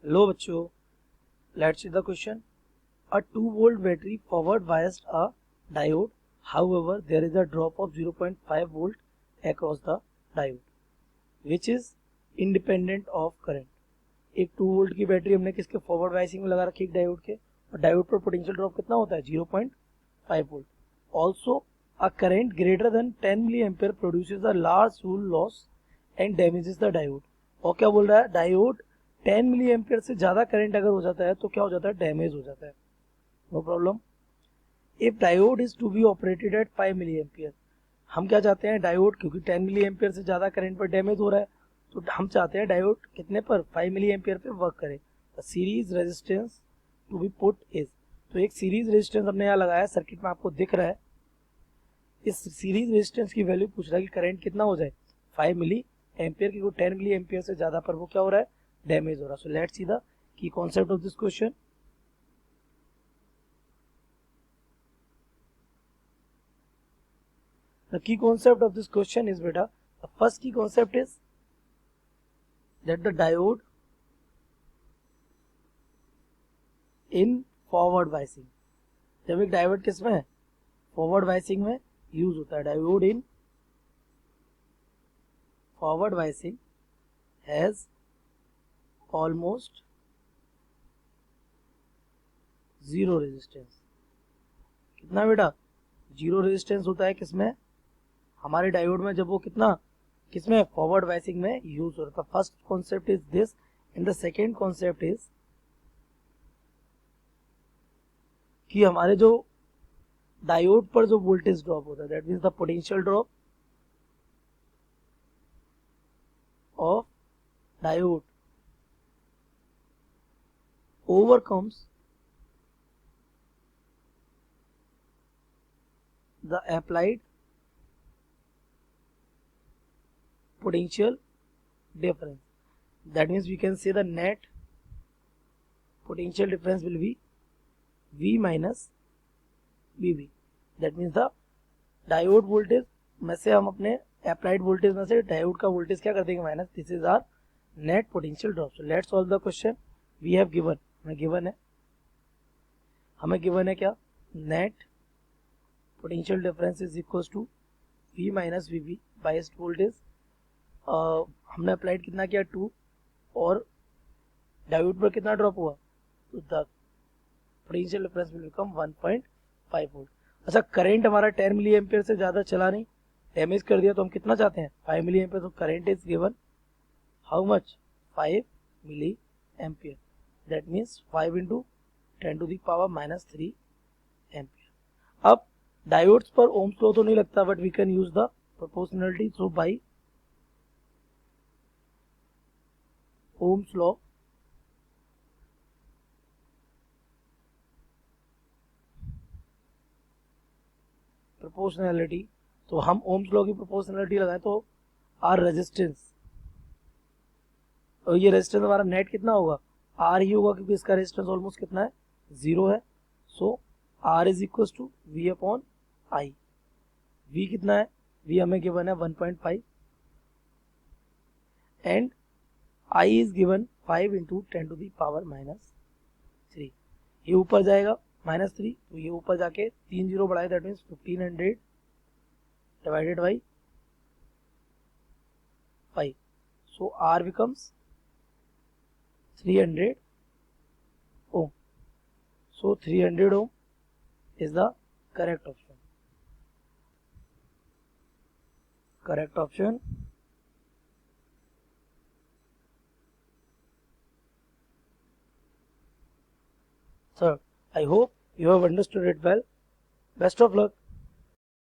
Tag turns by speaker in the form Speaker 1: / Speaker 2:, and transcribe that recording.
Speaker 1: लो बच्चों, let's see the question. A 2-volt battery forward biased a diode. However, there is a drop of 0.5 volt across the diode, which is independent of current. एक 2 volt की battery हमने किसके forward biasing में लगा रखी है, diode के, और डायोड पर पोटेंशियल ड्रॉप कितना होता है 0.5 volt. Also a current greater than 10 milli ampere produces a large full loss and damages the diode. और क्या बोल रहा है, डायोड 10 मिली एम्पियर से ज्यादा करंट अगर हो जाता है तो क्या हो जाता है, डैमेज हो जाता है. No problem. If diode is to be operated at 5 milli ampere, हम क्या चाहते हैं, डायोड क्योंकि 10 मिली एम्पियर से ज्यादा करंट पर डैमेज हो रहा है तो हम चाहते हैं डायोड कितने पर, 5 मिली एम्पियर पे वर्क करे. Series resistance to be put is, तो एक सीरीज रेजिस्टेंस हमने यहाँ लगाया, सर्किट में आपको दिख रहा है. इस सीरीज रेजिस्टेंस की वैल्यू पूछ रहा है कि करंट कितना हो जाए, 5 मिली एम्पियर, क्योंकि 10 मिली एम्पियर से ज्यादा पर वो क्या हो रहा है, डैमेज हो रहा है. So let's see the key concept of this question. The key concept of this question is, beta, the first key concept is that the diode in forward biasing, जब एक डायोड किस में है, फॉरवर्ड बायसिंग में use होता है. Diode in forward biasing has almost zero resistance. कितना बेटा, जीरो रेजिस्टेंस होता है किसमें, हमारे डायोड में, जब वो कितना, किसमें, फॉरवर्ड बायसिंग में यूज हो रहा था. First concept is this and the second concept is कि हमारे जो डायोड पर जो वोल्टेज ड्रॉप होता है, that means the potential drop of diode overcomes the applied potential difference. That means we can say the net potential difference will be V minus VB. That means the diode voltage में से हम अपने applied voltage में से diode का voltage क्या कर देंगे, minus. This is our net potential drop. So let's solve the question. We have given, हमें गिवन है क्या, net potential difference is equals to V minus VB biased voltage. हमने अप्लाइड कितना किया 2, और डायोड पर कितना ड्रॉप हुआ, तो the potential difference will become 1.5 volt. अच्छा, करंट हमारा 10 मिली एम्पियर से ज्यादा चला नहीं, डैमेज कर दिया, तो हम कितना चाहते हैं, 5 मिली एम्पियर. तो current is given how much, 5 milli ampere. That means 5 into 10 to the power minus 3 ampere. अब डायोड्स पर ओम्स लॉ तो नहीं लगता, but we can use the proportionality. So by Ohm's law, proportionality, तो हम Ohm's law की proportionality लगाएं तो आर रेजिस्टेंस, और ये रेजिस्टेंस हमारा नेट कितना होगा, आर ही होगा, क्योंकि इसका रेजिस्टेंस ऑलमोस्ट कितना है, 0 है. So R is equal to V upon I. V कितना है, वी हमें गिवन है 1.5 and I is given 5 into 10 to the power minus 3. ये ऊपर जाएगा माइनस 3, तो ये ऊपर जाके 3 जीरो बढ़ाए, that means 1500 divided by 5. So R becomes 300 ohm. So 300 ohm is the correct option. Correct option. Sir, I hope you have understood it well. Best of luck.